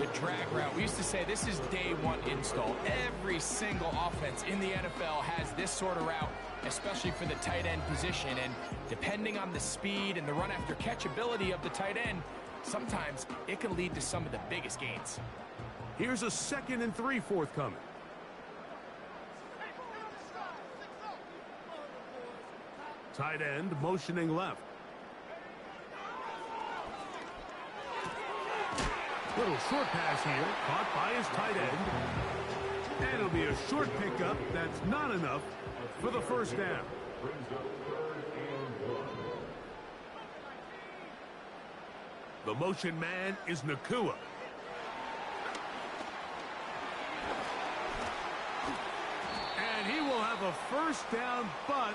The drag route. We used to say this is day one install. Every single offense in the NFL has this sort of route, especially for the tight end position. And depending on the speed and the run after catch ability of the tight end, sometimes it can lead to some of the biggest gains. Here's a 2nd and 3 forthcoming. Tight end motioning left. Little short pass here, caught by his tight end. And it'll be a short pickup. That's not enough for the 1st down. The motion man is Nakua. And he will have a 1st down, but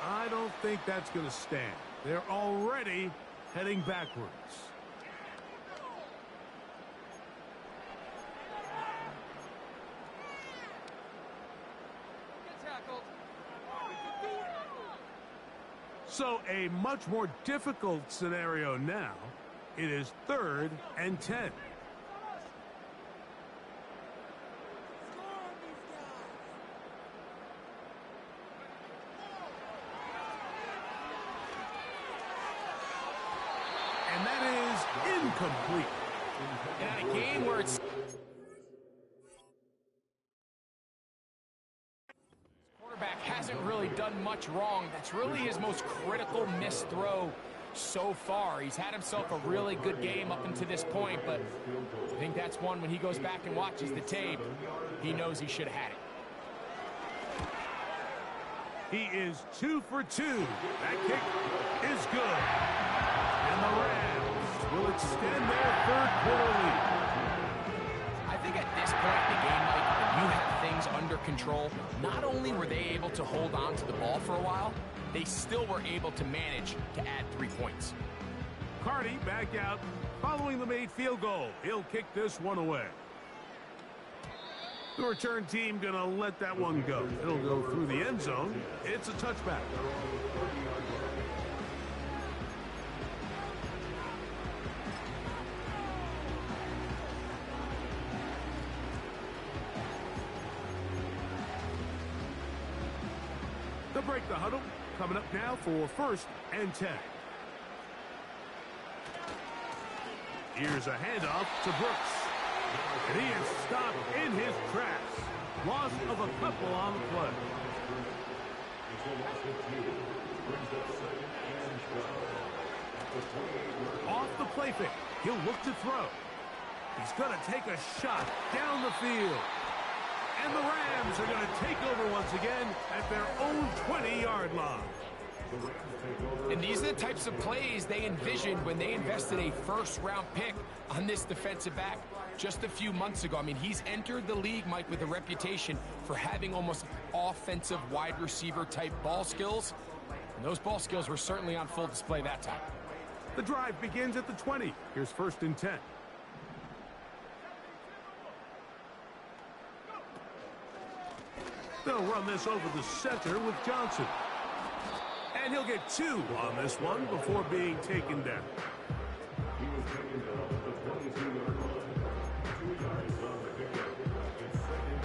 I don't think that's going to stand. They're already heading backwards. So a much more difficult scenario now. It is 3rd and 10. And that is incomplete. And in a game where it's quarterback hasn't really done much wrong. That's really his most critical missed throw so far. He's had himself a really good game up until this point, but I think that's one when he goes back and watches the tape, he knows he should have had it. He is 2 for 2. That kick is good. And the Rams will extend their 3rd quarter lead. I think at this point in the game, Mike, when you have things under control, not only were they able to hold on to the ball for a while, they still were able to manage to add 3 points. Carty back out following the made field goal. He'll kick this one away. The return team going to let that one go. It'll go through the end zone. It's a touchback. They'll break the huddle. Coming up now for 1st and 10. Here's a handoff to Brooks. And he is stopped in his tracks. Loss of a couple on the play. Off the play fake. He'll look to throw. He's going to take a shot down the field. And the Rams are going to take over once again at their own 20-yard line. And these are the types of plays they envisioned when they invested a first-round pick on this defensive back just a few months ago. I mean, he's entered the league, Mike, with a reputation for having almost offensive wide receiver type ball skills. And those ball skills were certainly on full display that time. The drive begins at the 20. Here's 1st and 10. They'll run this over the center with Johnson. And he'll get 2 on this one before being taken down. He was taken down at the 22-yard line. 2 yards on the pickup. It's 2nd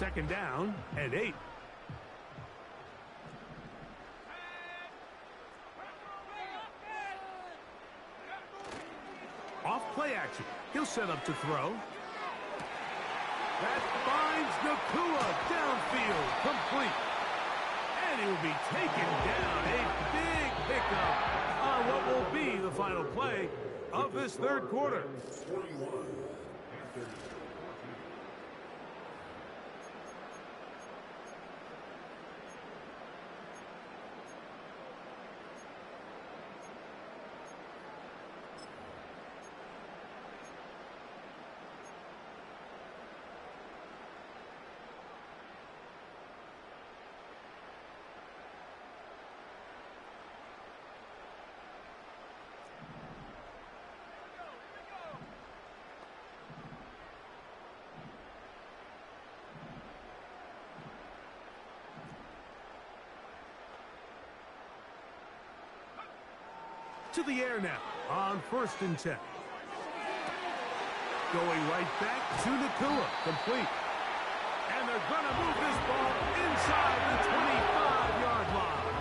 and 8. 2nd down and 8. Off play action. He'll set up to throw. That finds Nakua downfield, complete. And he will be taken down. A big pickup on what will be the final play of this 3rd quarter. 41. To the air now on 1st and 10. Going right back to Nakua, complete. And they're going to move this ball inside the 25-yard line.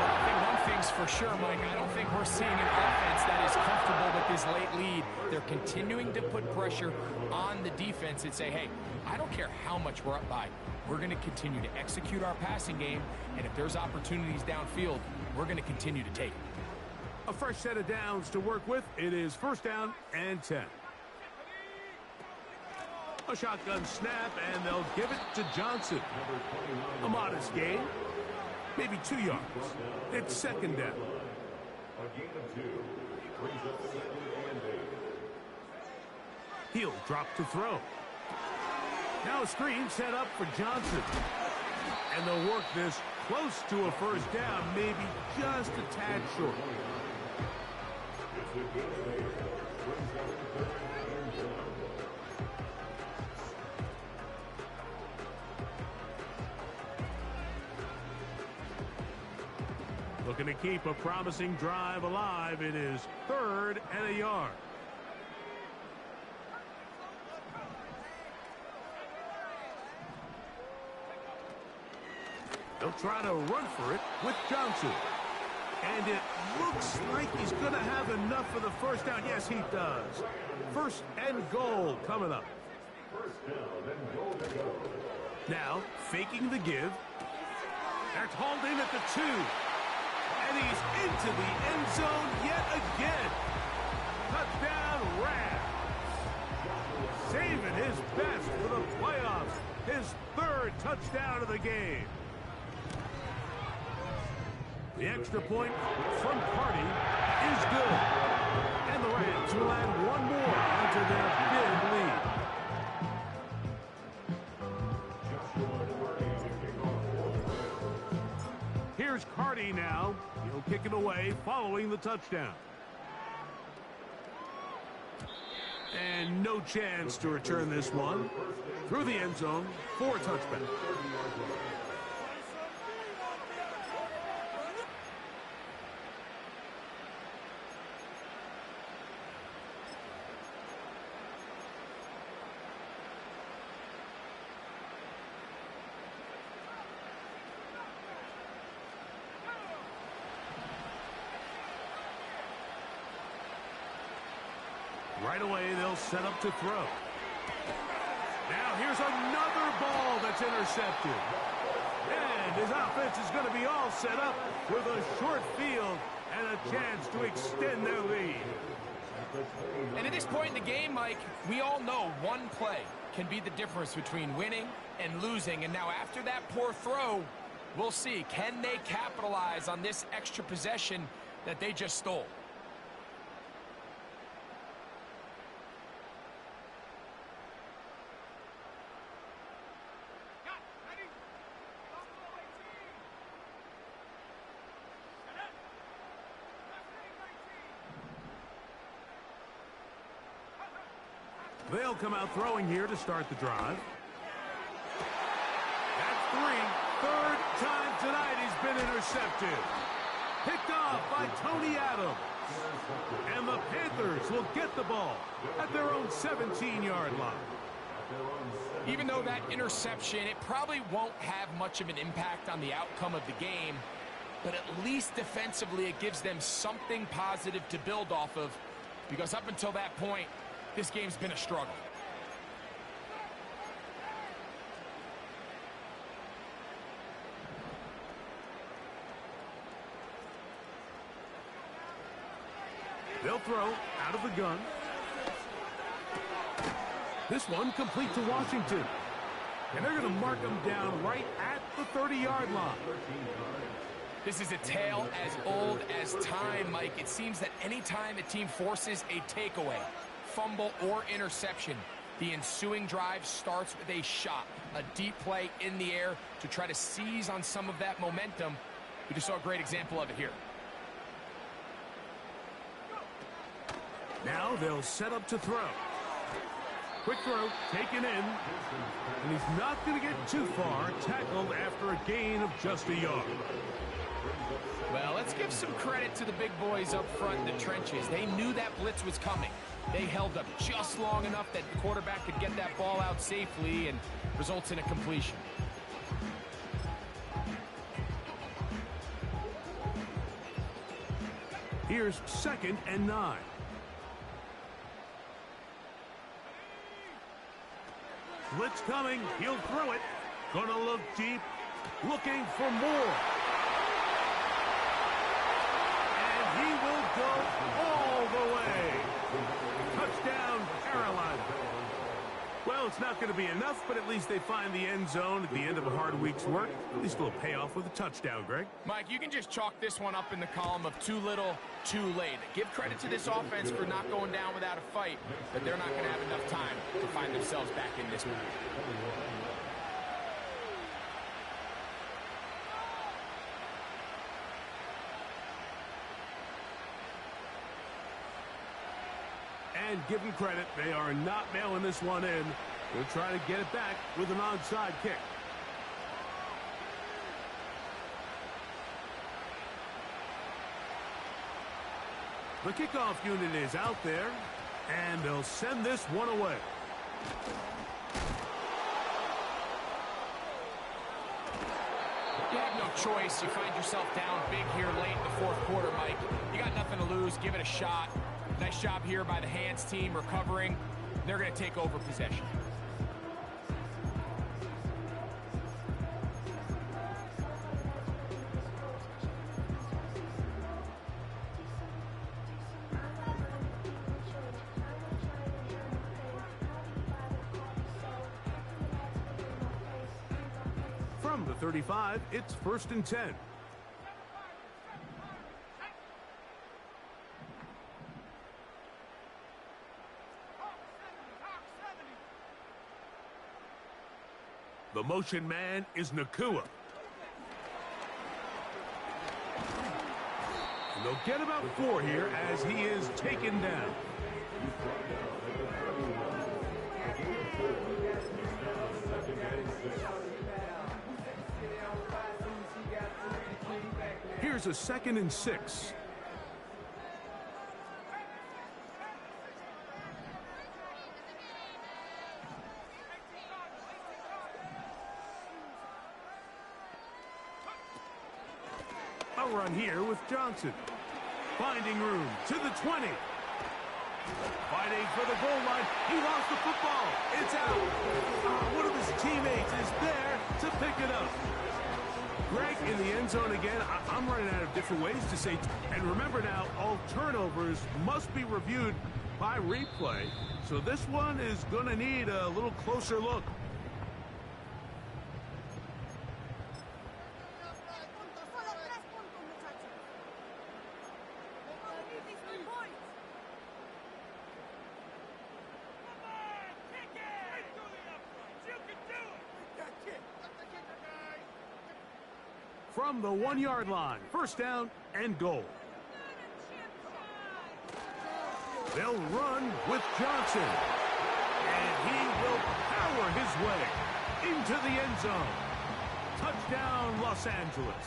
Well, I think one thing's for sure, Mike. I don't think we're seeing an offense that is comfortable with this late lead. They're continuing to put pressure on the defense and say, hey, I don't care how much we're up by. We're going to continue to execute our passing game, and if there's opportunities downfield, we're going to continue to take it. A fresh set of downs to work with. It is 1st down and 10. A shotgun snap, and they'll give it to Johnson. A modest gain, maybe 2 yards. It's 2nd down. A gain of 2. Brings up 2nd and 8. He'll drop to throw. Now a screen set up for Johnson. And they'll work this close to a 1st down, maybe just a tad short. It's a good play. Brings up 3rd and 1. Looking to keep a promising drive alive. It is 3rd and a yard. They'll try to run for it with Johnson. And it looks like he's going to have enough for the 1st down. Yes, he does. 1st and goal coming up. 1st down and goal to go. Now, faking the give. That's hauled in at the 2. And he's into the end zone yet again. Touchdown, Rams. Saving his best for the playoffs. His 3rd touchdown of the game. The extra point from Carty is good. And the Rams will add one more onto their big lead. Here's Carty now. He'll kick it away following the touchdown. And no chance to return this one. Through the end zone for a touchback. Right away, they'll set up to throw. Now here's another ball that's intercepted. And his offense is going to be all set up with a short field and a chance to extend their lead. And at this point in the game, Mike, we all know one play can be the difference between winning and losing. And now after that poor throw, we'll see, can they capitalize on this extra possession that they just stole? They'll come out throwing here to start the drive. That's three. Third time tonight he's been intercepted. Picked off by Tony Adams. And the Panthers will get the ball at their own 17-yard line. Even though that interception, it probably won't have much of an impact on the outcome of the game, but at least defensively it gives them something positive to build off of, because up until that point, this game's been a struggle. They'll throw out of the gun. This one complete to Washington. And they're going to mark him down right at the 30-yard line. This is a tale as old as time, Mike. It seems that any time a team forces a takeaway, fumble, or interception, the ensuing drive starts with a shot, a deep play in the air to try to seize on some of that momentum. We just saw a great example of it here. Now they'll set up to throw. Quick throw, taken in, and he's not going to get too far, tackled after a gain of just a yard. Well, let's give some credit to the big boys up front in the trenches. They knew that blitz was coming. They held up just long enough that the quarterback could get that ball out safely and results in a completion. Here's 2nd and 9. Blitz coming. He'll throw it. Gonna look deep. Looking for more. And he will go all the way. Touchdown, Carolina. Well, it's not going to be enough, but at least they find the end zone at the end of a hard week's work. At least it'll pay off with a touchdown, Greg. Mike, you can just chalk this one up in the column of too little, too late. Give credit to this offense for not going down without a fight, but they're not going to have enough time to find themselves back in this one. And give them credit, they are not mailing this one in. They'll try to get it back with an onside kick. The kickoff unit is out there, and they'll send this one away. You have no choice. You find yourself down big here late in the fourth quarter, Mike. You got nothing to lose. Give it a shot. Nice job here by the hands team recovering. They're going to take over possession. From the 35, it's 1st and 10. The motion man is Nakua. And they'll get about 4 here as he is taken down. Here's a 2nd and 6. A run here with Johnson. Finding room to the 20. Fighting for the goal line. He lost the football. It's out. One of his teammates is there to pick it up. Greg in the end zone again. I'm running out of different ways to say. And remember now, all turnovers must be reviewed by replay. So this one is going to need a little closer look. From the 1-yard line, first down and goal. They'll run with Johnson. And he will power his way into the end zone. Touchdown, Los Angeles.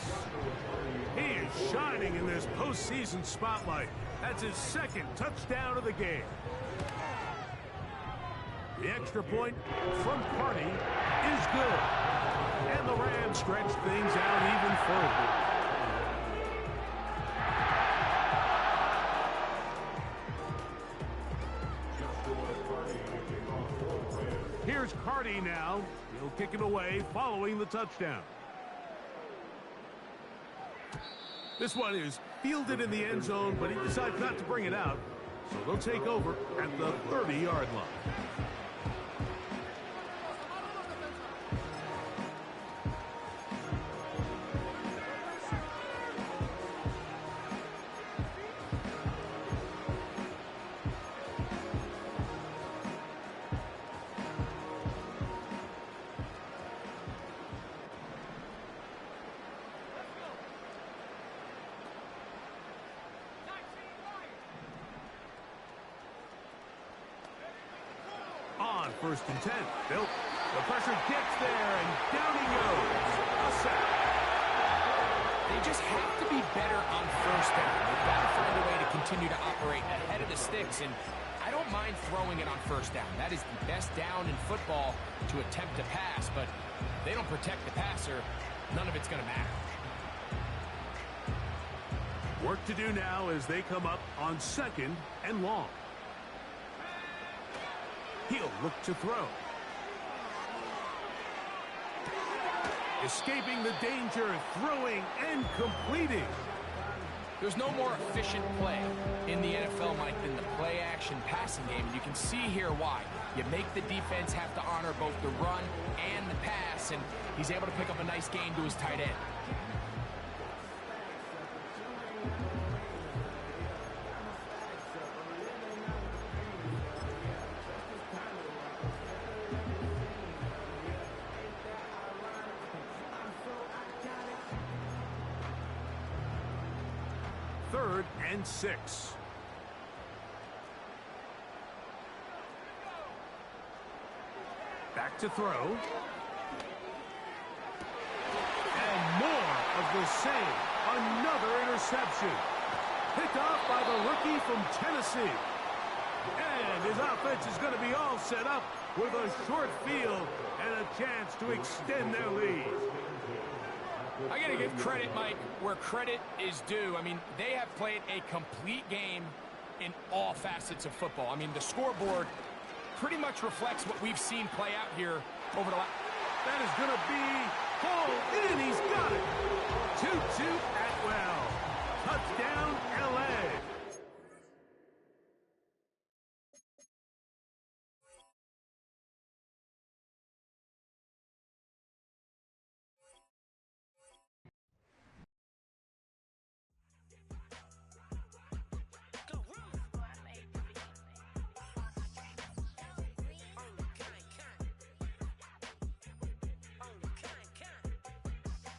He is shining in this postseason spotlight. That's his second touchdown of the game. The extra point from Carney is good. And the Rams stretch things out even further. Here's Carney now. He'll kick it away following the touchdown. This one is fielded in the end zone, but he decides not to bring it out. So they'll take over at the 30-yard line. On 1st and 10. The pressure gets there, and down he goes. A sack. They just have to be better on first down. They've got to find a way to continue to operate ahead of the sticks, and I don't mind throwing it on first down. That is the best down in football to attempt to pass, but if they don't protect the passer, none of it's going to matter. Work to do now as they come up on 2nd and long. He'll look to throw. Escaping the danger, throwing and completing. There's no more efficient play in the NFL, Mike, than the play-action passing game. And you can see here why. You make the defense have to honor both the run and the pass, and he's able to pick up a nice gain to his tight end. Third and 6. Back to throw. And more of the same. Another interception. Picked off by the rookie from Tennessee. And his offense is going to be all set up with a short field and a chance to extend their lead. I got to give credit, Mike, where credit is due. I mean, they have played a complete game in all facets of football. I mean, the scoreboard pretty much reflects what we've seen play out here over the last. That is going to be hauled in. He's got it.